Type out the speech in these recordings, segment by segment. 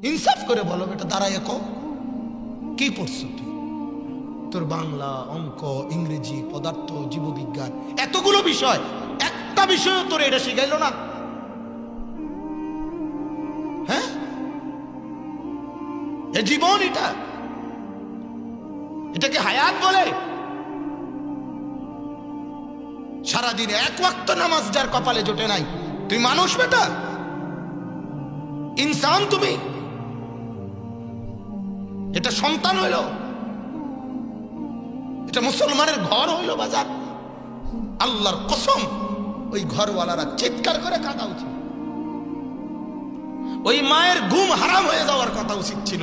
ইনসাফ করে বলো, বেটা দাঁড়ায় কো কি পড়ছো তুই? তোর বাংলা, অঙ্ক, ইংরেজি, পদার্থ, জীববিজ্ঞান, এতগুলো বিষয়, একটা বিষয় তোর এটা শিখাইলো না? হ্যাঁ, এ জীবন, এটাকে হায়াত বলে? সারাদিন এক ওয়াক্ত নামাজ যার কপালে জোটে নাই, তুই মানুষ বেটা? ইনসান তুমি? এটা সন্তান হইল? এটা মুসলমানের ঘর হইল বাজার? আল্লাহর কসম, ওই ঘরওয়ালারা চিৎকার করে কাঁদা উচিত। ওই মায়ের ঘুম হারাম হয়ে যাওয়ার কথা উচিত ছিল,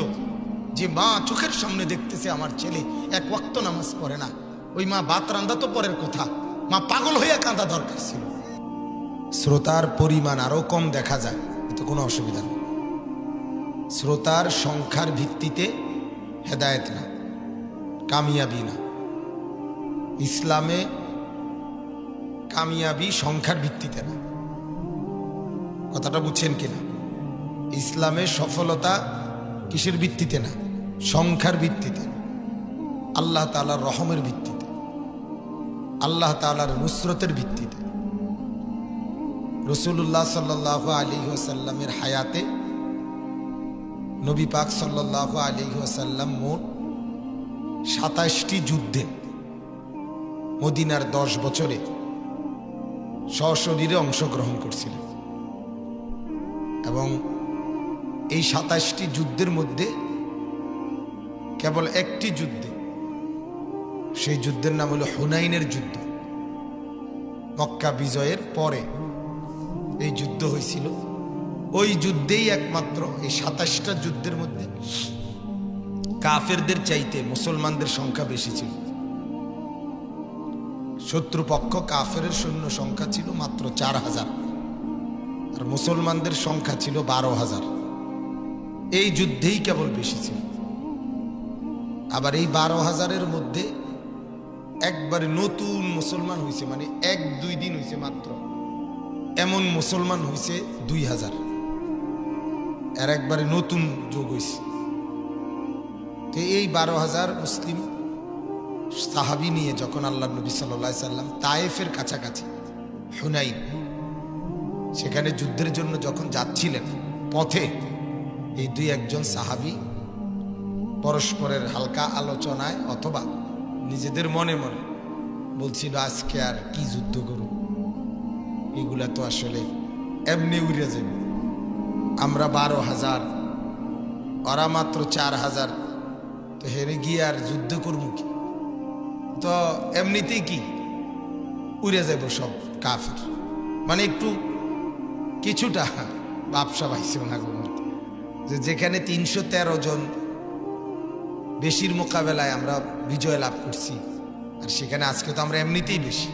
যে মা চোখের সামনে দেখতেছে আমার ছেলে এক ওয়াক্ত নামাজ পড়ে না। ওই মা ভাত রান্দা তো পরের কথা, মা পাগল হইয়া কাঁদা দরকার ছিল। শ্রোতার পরিমাণ আরো কম দেখা যায়, এতে কোনো অসুবিধা নেই। শ্রোতার সংখ্যার ভিত্তিতে হেদায়েত না, কামিয়াবি না। ইসলামে কামিয়াবি সংখ্যার ভিত্তিতে না, কথাটা বুঝছেন কিনা? ইসলামে সফলতা কিসের ভিত্তিতে না? সংখ্যার ভিত্তিতে, আল্লাহ তাআলার রহমের ভিত্তিতে, আল্লাহ তাআলার নুসরতের ভিত্তিতে। রাসূলুল্লাহ সাল্লাল্লাহু আলাইহি ওয়াসাল্লামের হায়াতে নবী পাক সাল্লাল্লাহু আলাইহি ওয়াসাল্লাম মোট 27টি যুদ্ধে মদিনার 10 বছরে সশরীরে অংশগ্রহণ করছিলেন। এবং এই 27টি যুদ্ধের মধ্যে কেবল একটি যুদ্ধে, সেই যুদ্ধের নাম হলো হুনাইনের যুদ্ধ। মক্কা বিজয়ের পরে এই যুদ্ধ হয়েছিল। ওই যুদ্ধেই একমাত্র, এই 27টা যুদ্ধের মধ্যে কাফেরদের চাইতে মুসলমানদের সংখ্যা বেশি ছিল। শত্রুপক্ষ কাফের সৈন্য সংখ্যা ছিল মাত্র 4000, আর মুসলমানদের সংখ্যা ছিল 12000। এই যুদ্ধেই কেবল বেশি ছিল। আবার এই 12000-এর মধ্যে একবারে নতুন মুসলমান হয়েছে, মানে 1-2 দিন হয়েছে মাত্র, এমন মুসলমান হয়েছে 2000। এর একবারে নতুন যোগ হয়েছে। তো এই 12000 মুসলিম সাহাবী নিয়ে যখন আল্লাহ নবী সাল্লাল্লাহু আলাইহি সাল্লাম তায়েফের কাছাকাছি হুনাইন, সেখানে যুদ্ধের জন্য যখন যাচ্ছিলেন, পথে এই 2-1 সাহাবী পরস্পরের হালকা আলোচনায় অথবা নিজেদের মনে মনে বলছিল, আজকে আর কি যুদ্ধ করব, এগুলা তো আসলে এমনি উড়ে যাবে। আমরা 12000, ওরা মাত্র 4000, তো হেরে গিয়ে আর যুদ্ধ করবো কি? তো এমনিতেই কি উড়ে যাব সব কাফের। মানে একটু কিছুটা ব্যবসা পাইছে ওনার মধ্যে, যে যেখানে 313 জন বেশির মোকাবেলায় আমরা বিজয় লাভ করছি, আর সেখানে আজকে তো আমরা এমনিতেই বেশি,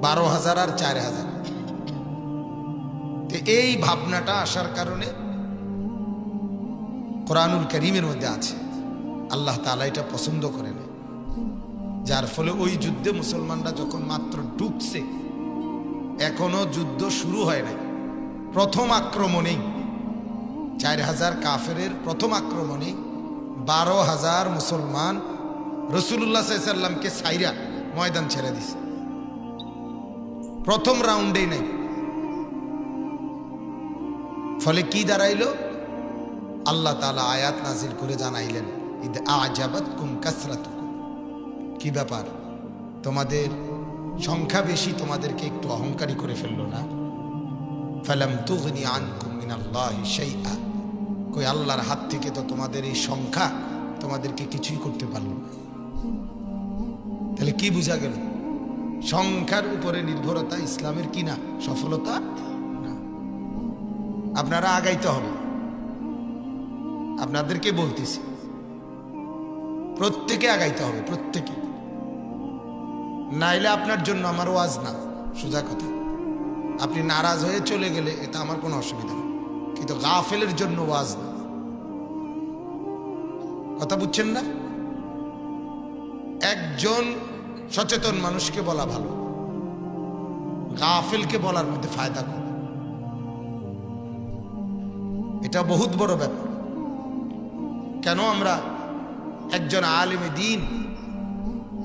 12000 আর 4000। এই ভাবনাটা আসার কারণে কোরআনুল কারীমের মধ্যে আছে, আল্লাহ তাআলা এটা পছন্দ করে না। যার ফলে ওই যুদ্ধে মুসলমানরা যখন মাত্র ঢুকছে, এখনো যুদ্ধ শুরু হয় নাই, প্রথম আক্রমণেই 4000 কাফেরের প্রথম আক্রমণেই 12000 মুসলমান রাসূলুল্লাহ সাল্লাল্লাহু আলাইহি সাল্লামকে ছাইরা ময়দান ছেড়ে দিছে, প্রথম রাউন্ডেই নাই। ফলে কি দাঁড়াইলো? আল্লাহ তাআলা আয়াত নাজিল করে জানাইলেন, ইদ আ'জাবাতকুম কাসরাতুকুম, কি ব্যাপার, তোমাদের সংখ্যা বেশি তোমাদেরকে একটু অহংকারী করে ফেললো না? ফালাম তুগনি আনকুম মিনাল্লাহি শাইআ, কই আল্লাহর হাত থেকে তো তোমাদের এই সংখ্যা তোমাদেরকে কিছুই করতে পারলো না। তাহলে কি বোঝা গেল? সংখ্যার উপরে নির্ভরতা ইসলামের কি না? সফলতা না। আপনারা আগাইতে হবে, আপনাদেরকে বলতেছি, প্রত্যেকে আগাইতে হবে, প্রত্যেকে। নাইলে আপনার জন্য আমার ওয়াজ না, সোজা কথা। আপনি নারাজ হয়ে চলে গেলে এটা আমার কোনো অসুবিধা নেই, কিন্তু গাফেলের জন্য ওয়াজ না। কথা বুঝছেন না? একজন সচেতন মানুষকে বলা ভালো, গাফেলকে বলার মধ্যে ফায়দা কম। এটা বহুত বড় ব্যাপার। কেন আমরা একজন আলেমে দ্বীন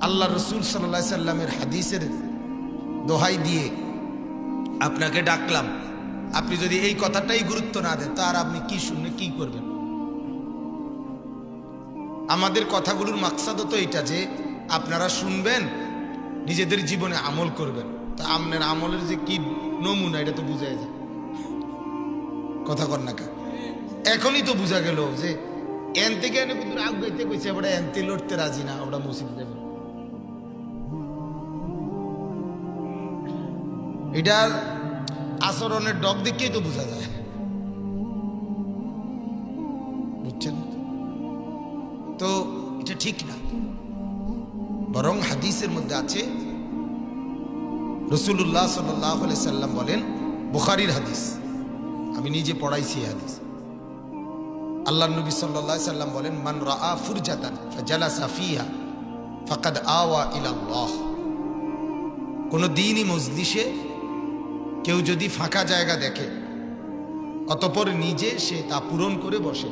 আল্লাহ রসুল সাল্লাল্লাহু আলাইহি সাল্লামের হাদিসের দোহাই দিয়ে আপনাকে ডাকলাম, আপনি যদি এই কথাটাই গুরুত্ব না দেন তার আপনি কি শুনে কি করবেন? আমাদের কথাগুলোর মাকসাদ তো এটা যে আপনারা শুনবেন, নিজেদের জীবনে আমল করবেন। তা আপনার আমলের যে কি নমুনা এটা তো বুঝাই যায়, কথা কর না কা। এখনই তো বোঝা গেল যে এন থেকে এনে কিন্তু রাগ গাইতে কইছে, আমরা এনতে লড়তে রাজি না, আমরা মসজিদে যাব। এটার আচরণের ডগ দেখেই তো বোঝা যায়, বুঝছেন? তো এটা ঠিক না। বরং হাদিসের মধ্যে আছে, রাসূলুল্লাহ সাল্লাল্লাহু আলাইহি সাল্লাম বলেন, বুখারীর হাদিস, আমি নিজে পড়াইছি এই হাদিস। আল্লাহ নবী সাল্লাল্লাহু আলাইহি সাল্লাম বলেন, মান রাআ ফুরজাতান ফাজালাসা ফিহা ফাকাদ আওয়া ইলাল্লাহ। কোন দ্বীনি মজলিসে কেউ যদি ফাঁকা জায়গা দেখে অতঃপর নিজে সে তা পূরণ করে বসে,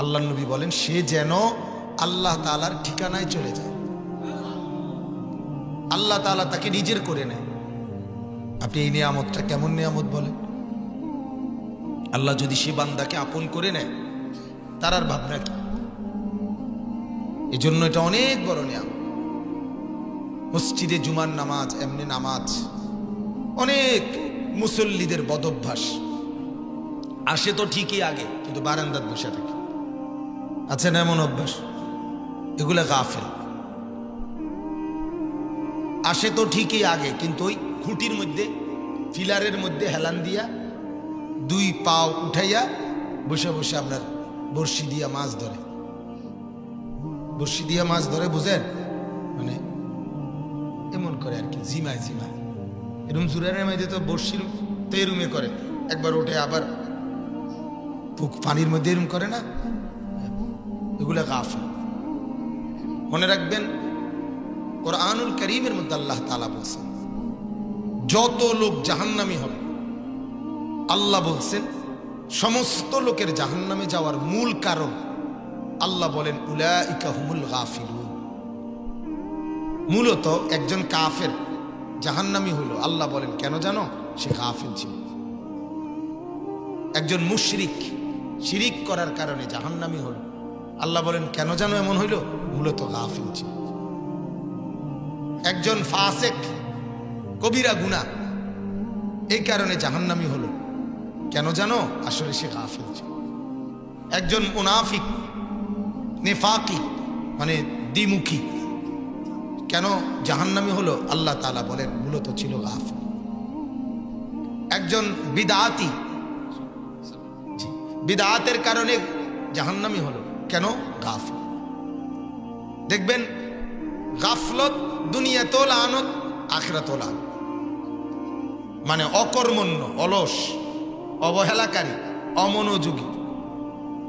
আল্লাহ নবী বলেন সে যেন আল্লাহ তাআলার ঠিকানায় চলে যায়, আল্লাহ তাআলা তাকে নিজের করে নেয়। আপনি এই নিয়ামতটা কেমন নিয়ামত বলেন? আল্লাহ যদি সে বান্দাকে আপন করে নেয় তার আর ভাবনা কি? এজন্য এটা অনেক বড় নিয়ামত। মসজিদে জুমার নামাজ, এমনি নামাজ, অনেক মুসল্লিদের বদভ্যাস, আসে তো ঠিকই আগে কিন্তু বারান্দার বসে থাকে, আছে না এমন অভ্যাস? এগুলা গাফেল। আসে তো ঠিকই আগে কিন্তু ওই খুঁটির মধ্যে, ফিলারের মধ্যে হেলান দিয়া দুই পাও উঠাইয়া বসে বসে আপনার বড়শি দিয়া মাছ ধরে। বড়শি দিয়া মাছ ধরে, বুঝেন? মানে এমন করে আর কি, জিমায় জিমায় এরকম জুড়ানের মধ্যে তো বড়শির তো এরুমে করে, একবার ওঠে আবার পানির মধ্যে এরম করে না, এগুলা গাফেল। মনে রাখবেন, কোরআনুল কারীমের মধ্যে আল্লাহ তাআলা বলছেন যত লোক জাহান্নামী হবে, আল্লাহ বলছেন সমস্ত লোকের জাহান্নামে যাওয়ার মূল কারণ, আল্লাহ বলেন উলাইকা হুমুল গাফিলুন। মূলত একজন কাফের জাহান্নামী হইল, আল্লাহ বলেন কেন জানো? সে গাফিল ছিল। একজন মুশরিক শিরিক করার কারণে জাহান্নামী হল, আল্লাহ বলেন কেন জানো এমন হইল? মূলত গাফিল ছিল। একজন ফাসেক কবিরা গুনাহ এই কারণে জাহান্নামী হলো, কেন জানো? আসলে সে গাফিল ছিল। একজন মুনাফিক নেফাকি মানে দ্বিমুখী কেন জাহান্নামী হলো? আল্লাহ তাআলা বলেন মূলত ছিল গাফিল। একজন বিদআতি বিদআতের কারণে জাহান্নামী হলো, কেন? গাফিল। দেখবেন গাফলত দুনিয়াতেও লানত, আখিরাতেও লানত। মানে অকর্মণ্য, অলস, অবহেলাকারী, অমনোযোগী,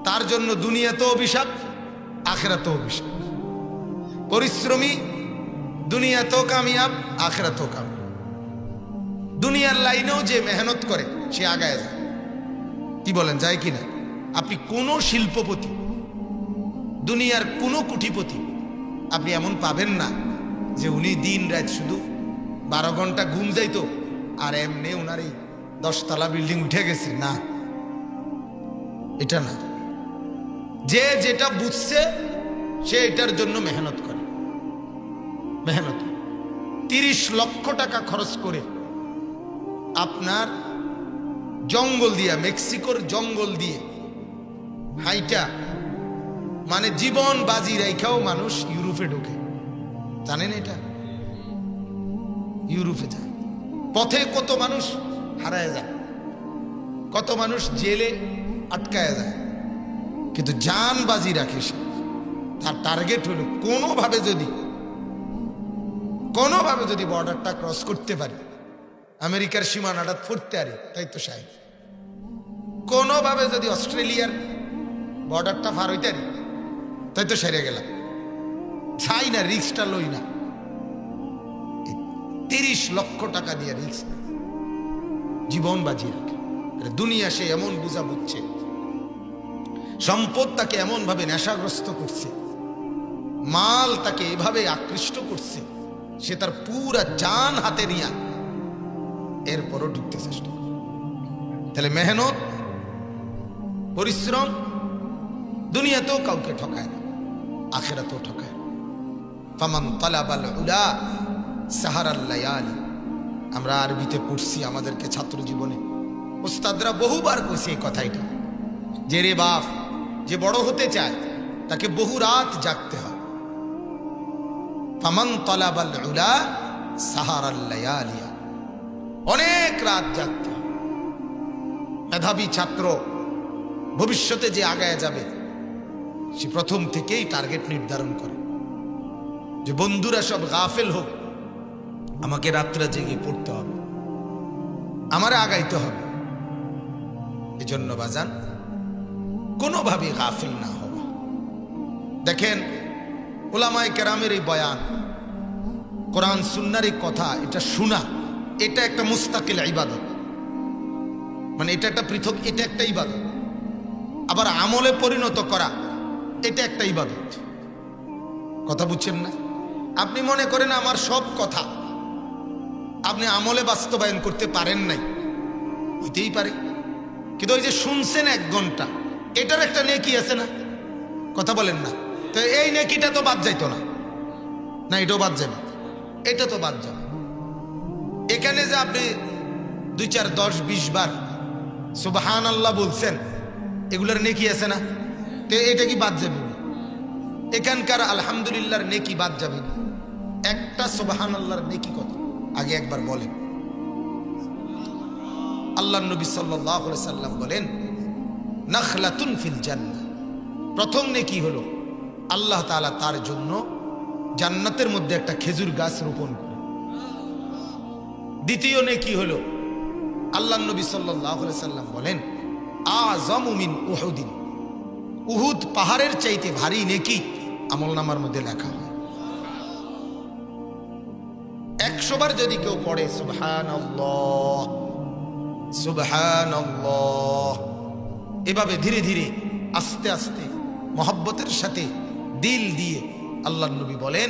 তার জন্য দুনিয়াতেও অভিশাপ, আখিরাতেও অভিশাপ। পরিশ্রমী, দুনিয়াতেও কামিয়াব, আখিরাতেও কামিয়াব। দুনিয়ার লাইনেও যে মেহনত করে সে আগায় যায়। কি বলেন, যায় কিনা? আপনি কোনো শিল্পপতি, দুনিয়ার কোনো কোটিপতি আপনি এমন পাবেন না যে উনি দিন রাত শুধু 12 ঘন্টা ঘুম যাইতো আর এমনি ওনার এই 10 তলা বিল্ডিং উঠে গেছে, না, এটা না। যে যেটা বুঝছে সে এটার জন্য মেহনত করে। মেহনত 30 লক্ষ টাকা খরচ করে আপনার জঙ্গল দিয়া, মেক্সিকোর জঙ্গল দিয়ে হাইটা, মানে জীবন বাজি রেখাও মানুষ ইউরোপে ঢোকে, জানেন এটা? ইউরোপে যায়, পথে কত মানুষ হারায় যায়, কত মানুষ জেলে আটকায় যায়, কিন্তু জান বাজি রাখে সে। তার টার্গেট হলো কোনোভাবে যদি বর্ডারটা ক্রস করতে পারে, আমেরিকার সীমানাটা ফুটতে পারে, তাই তো সাহেব। কোনোভাবে যদি অস্ট্রেলিয়ার বর্ডারটা পার হইতে পারে, তাই তো সেরে গেলাম। চাই না, রিক্সটা লই না। 30 লক্ষ টাকা দিয়ে রিক্স জীবন বাজি রাখে। দুনিয়া সে এমন বুঝা বুঝছে, সম্পদ তাকে এমনভাবে নেশাগ্রস্ত করছে, মাল তাকে এভাবে আকৃষ্ট করছে, সে তার পুরা জান হাতে নিয়ে এরপরও ঢুকতে চেষ্টা করে। তাহলে মেহনত, পরিশ্রম দুনিয়াতেও কাউকে ঠকায় না, আখিরাতেও ঠকায়। ফামান তালাবাল উলা সাহারাল লায়ালি। আমরা আরবিতে পড়ছি আমাদেরকে ছাত্র জীবনে, উস্তাদরা বহুবার কইছে এই কথাটা, যে রে বাপ, যে বড় হতে চায় তাকে বহু রাত জাগতে হয়। ফামান তালাবাল উলা সাহারাল লায়ালিয়া, অনেক রাত জাগতে হয়। মেধাবী ছাত্র ভবিষ্যতে যে আগায় যাবে, সে প্রথম থেকেই টার্গেট নির্ধারণ করে যে বন্ধুরা সব গাফেল হোক, আমাকে রাত্রে জেগে পড়তে হবে, আমারে আগাইতে হবে। এজন্য বাজান কোনোভাবে গাফেল না হওয়া। দেখেন উলামায়ে কেরামের এই বয়ান, কোরআন সুন্নাহর এই কথা, এটা শোনা, এটা একটা মুস্তাকিল ইবাদত, মানে এটা একটা পৃথক, এটা একটা ইবাদত। আবার আমলে পরিণত করা, এটা একটা ইবাদত। কথা বুঝছেন না? আপনি মনে করেন আমার সব কথা আপনি আমলে বাস্তবায়ন করতে পারেন নাই, হইতেই পারে, কিন্তু ওই যে শুনছেন 1 ঘন্টা, এটার একটা নেকি আছে না? কথা বলেন না? তো এই নেকিটা তো বাদ যাইতো না, না এটাও বাদ যাবে, এটা তো বাদ যাবে। এখানে যে আপনি 2, 4, 10, 20 বার সুবহানাল্লাহ বলছেন, এগুলার নেকি আছে না? তো এটা কি বাদ যাবে? এখানকার আলহামদুলিল্লাহর নেকি বাদ যাবে না। একটা সুবহানাল্লাহর নেকি কত? আগে একবার বলেন। আল্লাহর নবী সাল্লাল্লাহু আলাইহি সাল্লাম বলেন, নাখলাতুন ফিল জান্নাহ, প্রথম নেকি হলো আল্লাহ তাআলা তার জন্য জান্নাতের মধ্যে একটা খেজুর গাছ রোপণ করে। দ্বিতীয় নেকি হলো আল্লাহর নবী সাল্লাল্লাহু আলাইহি সাল্লাম বলেন, আযামু মিন উহুদিন, উহুদ পাহাড়ের চাইতে ভারী নেকি আমলনামার মধ্যে লেখা হয়। 100 বার যদি কেউ পড়ে সুবহানাল্লাহ সুবহানাল্লাহ, এভাবে ধীরে ধীরে আস্তে আস্তে মহব্বতের সাথে দিল দিয়ে, আল্লাহর নবী বলেন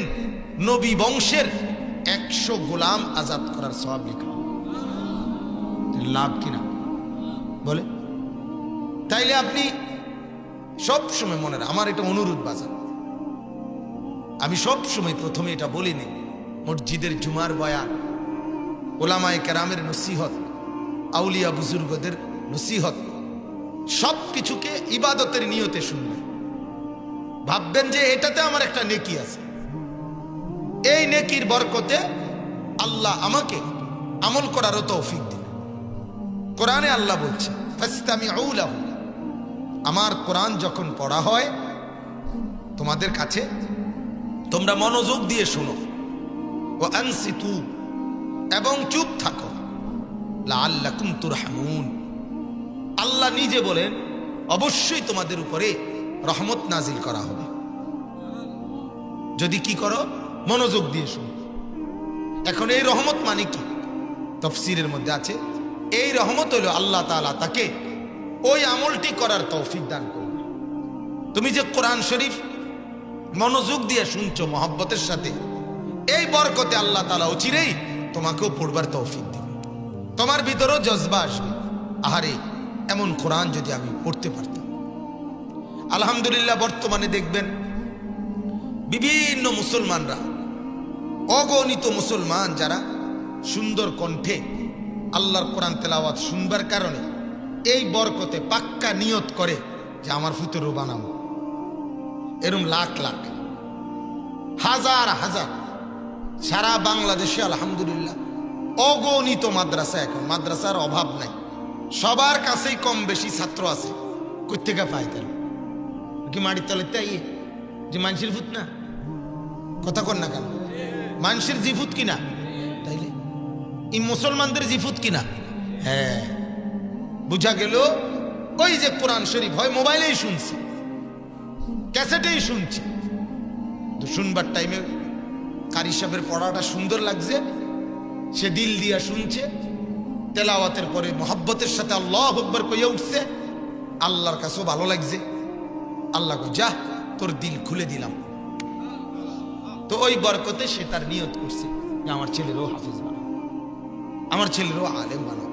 নবী বংশের 100 গোলাম আজাদ করার সওয়াব লেখা। লাভ কিনা বলে? তাইলে আপনি সব সময় মনে রাখেন, আমার এটা অনুরোধ বাজার, আমি সব সময় প্রথমে এটা বলিনি, মসজিদের জুমার বয়ান, ওলামায়ে কেরামের নসিহত, আউলিয়া বুজুর্গদের নসিহত, সব কিছুকে ইবাদতের নিয়তে শুনবেন। ভাববেন যে এটাতে আমার একটা নেকি আছে, এই নেকির বরকতে আল্লাহ আমাকে আমল করারও তৌফিক দিন। কোরআনে আল্লাহ বলছে, ফাসতামিউ লাহু, আমার কোরআন যখন পড়া হয় তোমাদের কাছে, তোমরা মনোযোগ দিয়ে শোনো, ওয়া আনসিতু, এবং চুপ থাকো, লাআল্লাকুম তুরহামুন, আল্লাহ নিজে বলেন অবশ্যই তোমাদের উপরে রহমত নাজিল করা হবে যদি কি করো, মনোযোগ দিয়ে শোনো। এখন এই রহমত মানে কি? তাফসীরের মধ্যে আছে, এই রহমত হলো আল্লাহ তাআলা তাকে ওই আমলটি করার তৌফিক দান করবে। তুমি যে কোরআন শরীফ মনোযোগ দিয়ে শুনছো মহব্বতের সাথে, এই বরকতে আল্লাহ তাআলা অচিরেই তোমাকেও পড়বার তৌফিক দিবে, তোমার ভিতরেও জজবা আসবে, আহারে এমন কোরআন যদি আমি পড়তে পারতাম। আলহামদুলিল্লাহ বর্তমানে দেখবেন বিভিন্ন মুসলমানরা, অগণিত মুসলমান যারা সুন্দর কণ্ঠে আল্লাহর কোরআন তেলাওয়াত শুনবার কারণে এই বরকতে পাক্কা নিয়ত করে যে আমার ফুতুরও বানাবো। এরকম লাখ লাখ, হাজার হাজার, সারা বাংলাদেশে আলহামদুলিল্লাহ অগণিত মাদ্রাসা, এখন মাদ্রাসার অভাব নাই, সবার কাছেই কম বেশি ছাত্র আছে। কোথেকে পায় তাহলে? কি মাটির তলে তাই যে মানুষের ফুত না? কথা কর না কেন? মানুষের জিফুত কিনা? তাইলে এই মুসলমানদের জিফুত কিনা? হ্যাঁ, বুঝা গেল ওই যে কোরআন শরীফ হয় মোবাইলেই শুনছে, ক্যাসেটেই শুনছে, তো শুনবার টাইমে কারি সাহেবের পড়াটা সুন্দর লাগছে, সে দিল দিয়া শুনছে, তেলাওয়াতের পরে মহব্বতের সাথে আল্লাহু আকবার কইয়া উঠছে, আল্লাহর কাছেও ভালো লাগছে, আল্লাহ কয় যা তোর দিল খুলে দিলাম। তো ওই বরকতে সে তার নিয়ত করছে যে আমার ছেলেরও হাফিজ বানাও, আমার ছেলেরও আলেম বানাও।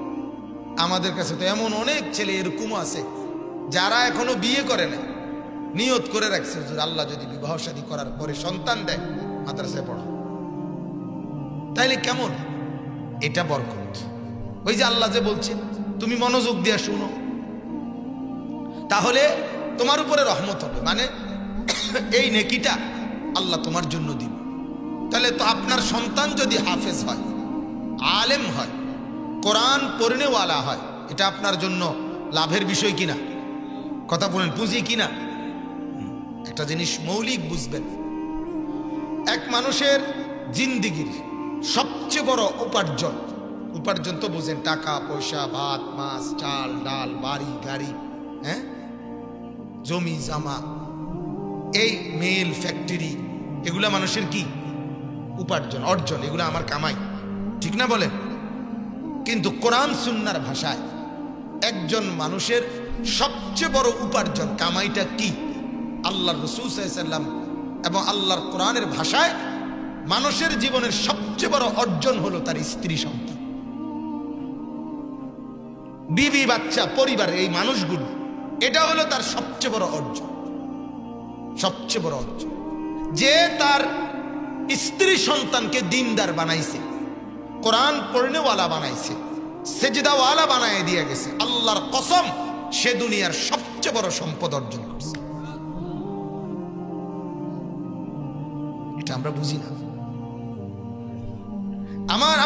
আমাদের কাছে তো এমন অনেক ছেলে এরকম আছে যারা এখনো বিয়ে করে না, নিয়ত করে রাখছে যে আল্লাহ যদি বিবাহ শাদী করার পরে সন্তান দেয় মাদ্রাসায় পড়া। তাইলে কেমন? এটা বরকত। ওই যে আল্লাহ যে বলছে তুমি মনোযোগ দিয়ে শুনো, তাহলে তোমার উপরে রহমত হবে, মানে এই নেকিটা আল্লাহ তোমার জন্য দিবে। তাহলে তো আপনার সন্তান যদি হাফেজ হয়, আলেম হয়, কোরআন পড়নেওয়ালা হয়, এটা আপনার জন্য লাভের বিষয় কিনা? কথা বলেন, পুঁজি কিনা? একটা জিনিস মৌলিক বুঝবেন, এক মানুষের জিন্দিগির সবচেয়ে বড় উপার্জন তো বুঝেন, টাকা পয়সা, ভাত মাছ চাল ডাল, বাড়ি গাড়ি, হ্যাঁ, জমি জামা, এই মেল ফ্যাক্টরি, এগুলা মানুষের কি উপার্জন, অর্জন, এগুলো আমার কামাই, ঠিক না বলেন? কিন্তু কোরআন সুন্নাহর ভাষায় একজন মানুষের সবচেয়ে বড় উপার্জন কামাইটা কি? আল্লাহর রাসূল সাল্লাল্লাহু আলাইহি ওয়াসাল্লাম এবং আল্লাহর কোরআনের ভাষায় মানুষের জীবনের সবচেয়ে বড় অর্জন হলো তার স্ত্রী সন্তান, বিবি বাচ্চা, পরিবার, এই মানুষগুলো, এটা হলো তার সবচেয়ে বড় অর্জন। সবচেয়ে বড় অর্জন যে তার স্ত্রী সন্তানকে দিনদার বানাইছে, কোরআন পড়নেওয়ালা বানাইছে, সেজদাওয়ালা বানায় দিয়ে গেছে, আল্লাহর কসম সে দুনিয়ার সবচেয়ে বড় সম্পদ অর্জন করছে। এটা আমরা বুঝি না।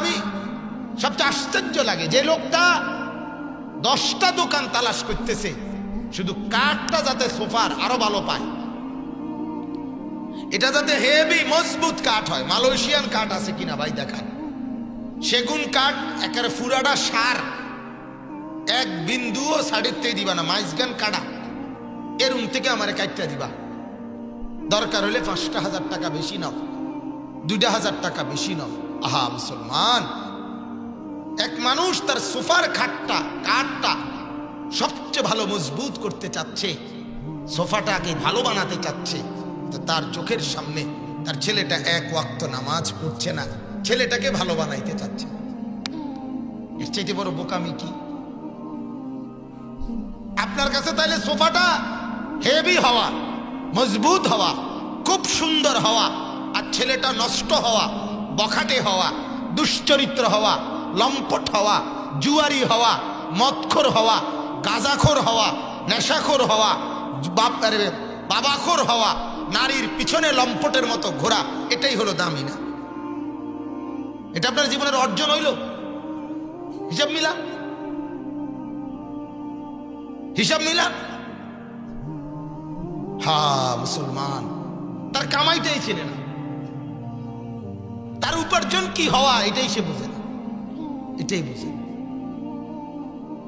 আমি সবচেয়ে আশ্চর্য লাগে যে লোকটা 10টা দোকান তালাশ করতেছে শুধু কাঠটা যাতে সোফার আরো ভালো পায়, এটা যাতে হেভি মজবুত কাঠ হয়। মালয়েশিয়ান কাঠ আছে কিনা ভাই দেখান, সেগুন কাঠ একেবারে ফুরাডা সার, এক বিন্দুও সাড়েতে দিবা না, মাইজগান কাটা, এরুম থেকে আমার কাটটা দিবা, দরকার হলে 5,000 টাকা বেশি নাও, 2,000 টাকা বেশি নাও। আহা মুসলমান, এক মানুষ তার সোফার কাঠটা সবচেয়ে ভালো মজবুত করতে চাচ্ছে, সোফাটাকে ভালো বানাতে চাচ্ছে, তার চোখের সামনে তার ছেলেটা এক ওয়াক্ত নামাজ পড়ছে না, ছেলেটাকে ভালো বানাইতে চাচ্ছে। এর চাইতে বড় বোকামি কি? আপনার কাছে তাহলে সোফাটা হেভি হওয়া, মজবুত হওয়া, খুব সুন্দর হওয়া, আর ছেলেটা নষ্ট হওয়া, বখাটে হওয়া, দুশ্চরিত্র হওয়া, লম্পট হওয়া, জুয়ারি হওয়া, মদখোর হওয়া, গাঁজাখোর হওয়া, নেশাখোর হওয়া, বাবাখোর হওয়া, নারীর পিছনে লম্পটের মতো ঘোরা, এটাই হলো দামি না? এটা আপনার জীবনের অর্জন হইল? হিসাব মিলা। হা মুসলমান তার কামাইটাই চেনে না, তার উপার্জন কি হওয়া এটাই সে বোঝে না, এটাই বোঝে।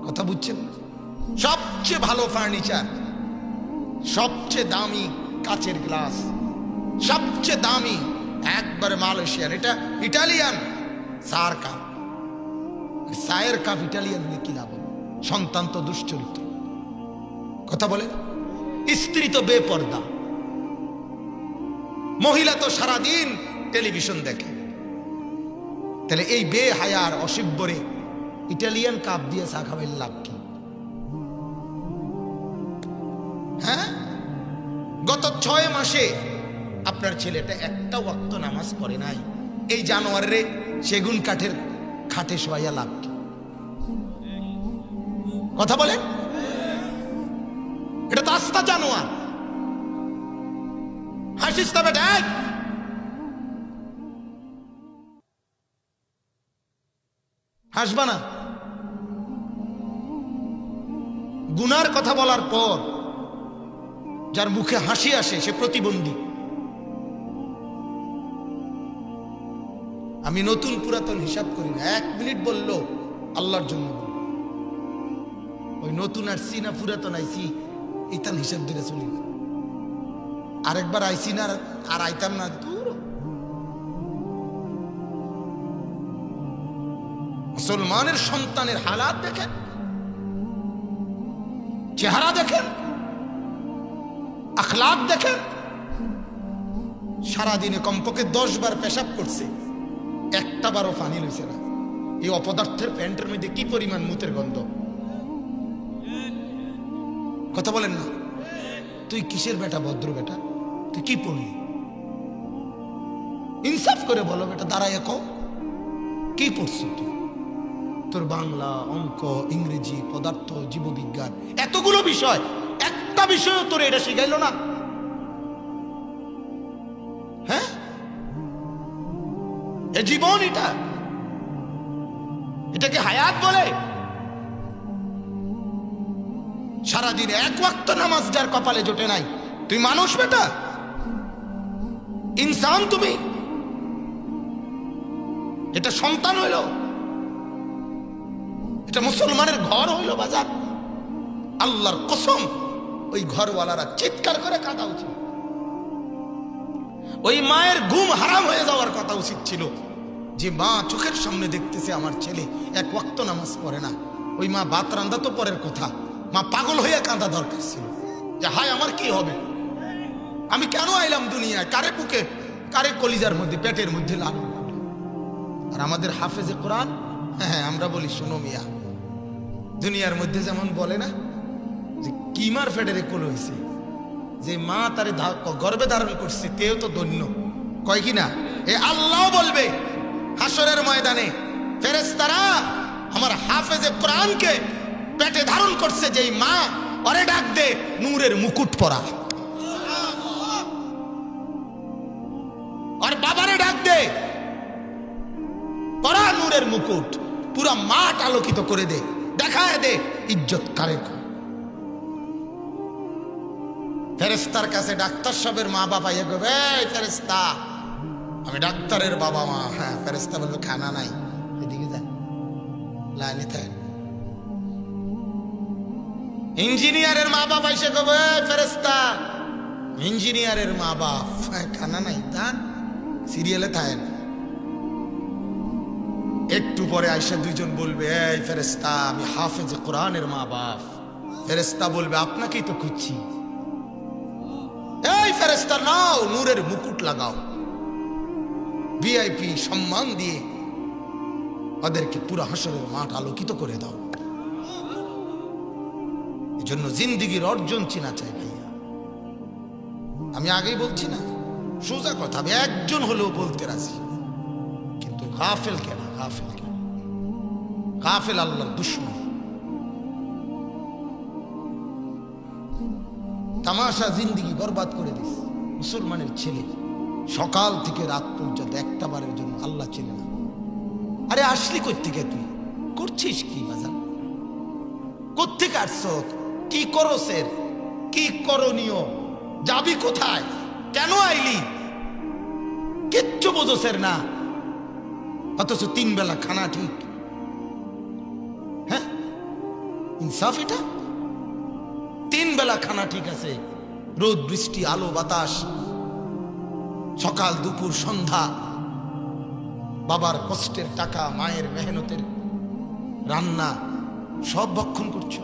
কথা বুঝছেন? সবচেয়ে ভালো ফার্নিচার, সবচেয়ে দামি কাচের গ্লাস, সবচেয়ে দামি একবারে মালয়েশিয়ান, এটা ইটালিয়ান চার কাপ, চায়ের কাপ ইটালিয়ান নিয়ে কি লাভ? সন্তান তো দুশ্চরিত্র। কথা বলে, স্ত্রী তো বেপর্দা, মহিলা তো সারাদিন টেলিভিশন দেখে। তাহলে এই বেহায়ার অসভ্যরে ইটালিয়ান কাপ দিয়ে চা খাবেন, লাভ কি? হ্যাঁ, গত 6 মাসে আপনার ছেলেটা একটা ওয়াক্ত নামাজ পড়ে নাই, এই জানোয়ারে সেগুন কাঠের খাটে শোয়াইয়া লাভ কি? কথা বলেন, এটা তো আস্তা জানোয়ার। হাসিস তবে দেখ, হাসবা না। গুনার কথা বলার পর যার মুখে হাসি আসে সে প্রতিবন্ধী। আমি নতুন পুরাতন হিসাব করি না, 1 মিনিট বললো আল্লাহর জন্য, ওই নতুন আসছি না পুরাতন আইছি এইতান হিসাব ধরে চলি, আরেকবার আইছি না আর আইতাম না। মুসলমানের সন্তানের হালাত দেখেন, চেহারা দেখেন, আখলাক দেখেন, সারাদিনে কমপক্ষে 10 বার পেশাব করছে, একটা বারও পানি লইছে না। এই অপদার্থের প্যান্টের মধ্যে কি পরিমাণ মুতের গন্ধ, কথা বলেন না। তুই কিসের বেটা? ভদ্র বেটা, তুই কি পড়লি? ইনসাফ করে বলো বেটা, দাঁড়ায় কও কি পড়ছো তুই? তোর বাংলা, অঙ্ক, ইংরেজি, পদার্থ, জীববিজ্ঞান, এতগুলো বিষয়, একটা বিষয় তোর এটা শিখাইলো না? হ্যাঁ, এ জীবন, এটাকে হায়াত বলে? সারাদিন এক ওয়াক্ত নামাজ যার কপালে জোটে নাই, তুই মানুষ বেটা? ইনসান তুমি? এটা সন্তান হইল? এটা মুসলমানের ঘর হইল বাজার? আল্লাহর কসম, ওই ঘরওয়ালারা চিৎকার করে কাঁদা উচিত। ওই মায়ের ঘুম হারাম হয়ে যাওয়ার কথা উচিত ছিল, যে মা চোখের সামনে দেখতেছে আমার ছেলে এক ওয়াক্ত নামাজ পড়ে না। ওই মা ভাত রান্দা তো পরের কথা, মা পাগল হইয়া কাঁদা দরকার ছিল, যে হায় আমার কি হবে, আমি কেন আইলাম দুনিয়ায়, কারে বুকে, কারে কলিজার মধ্যে, পেটের মধ্যে লালন। আর আমাদের হাফেজে কোরআন, হ্যাঁ আমরা বলি শোনো মিয়া, দুনিয়ার মধ্যে যেমন বলে না যে কিমার ফেডারে কোল হয়েছে, যে মা তারে গর্ভে ধারণ করছে তেও তো ধন্য, কয় কি না? এ আল্লাহ বলবে হাসরের ময়দানে, ফেরেশতারা আমার হাফেজে কোরআনকে পেটে ধারণ করছে যেই মা, ওরে ডাক দে নূরের মুকুট পরা। আর বাবারে ডাক দে, পরা নূরের মুকুট, পুরা মাঠ আলোকিত করে দে, দেখায় দে ইজ্জত কারে। ফেরেশতার কাছে ডাক্তার সাহেবের মা বাবা ইয়ে করবে, ফেরেশতা আমি ডাক্তারের বাবা মা। হ্যাঁ, ফেরেশতা বলবে খানা নাই, এদিকে যা, লাইনে থাক। ইঞ্জিনিয়ারের মা বাবা এসে করবে, ফেরেশতা ইঞ্জিনিয়ারের মা বাপ, খানা নাই, তা সিরিয়ালে থাকেন। একটু পরে আয়সা দুইজন বলবে, এই ফেরেশতা আমি হাফেজ কোরআনের মা বাপ। ফেরেশতা বলবে আপনাকেই তো খুঁজছি। এই ফেরেশতা নাও নূরের মুকুট লাগাও, ভিআইপি সম্মান দিয়ে ওদেরকে পুরো হাসরের মাঠ আলোকিত করে দাও। এজন্য জিন্দেগির অর্জন চিনা চাই ভাইয়া। আমি আগেই বলছি না, সোজা কথা, আমি একজন হলেও বলতে রাজি, কিন্তু গাফেল কেন? গাফেল কেন? গাফেল আল্লাহর দুশমন। তামাশা জিন্দেগি বরবাদ করে দিস। মুসলমানের ছেলে সকাল থেকে রাত পর্যন্ত একটা বারের জন্য আল্লাহ চেনে না। আরে আসলি কোত্থেকে? তুই করছিস কি বাজার? কোত্থেকে আসছ? কি করছের? কি করণীয়? যাবি কোথায়? কেন আইলি? কিচ্ছু বোঝছের না, অথচ 3 বেলা খানা ঠিক। হ্যাঁ, ইনসাফ এটা? 3 বেলা খানা ঠিক আছে, রোদ বৃষ্টি আলো বাতাস, সকাল দুপুর সন্ধ্যা, বাবার কষ্টের টাকা, মায়ের মেহনতের রান্না সব ভক্ষণ করছো।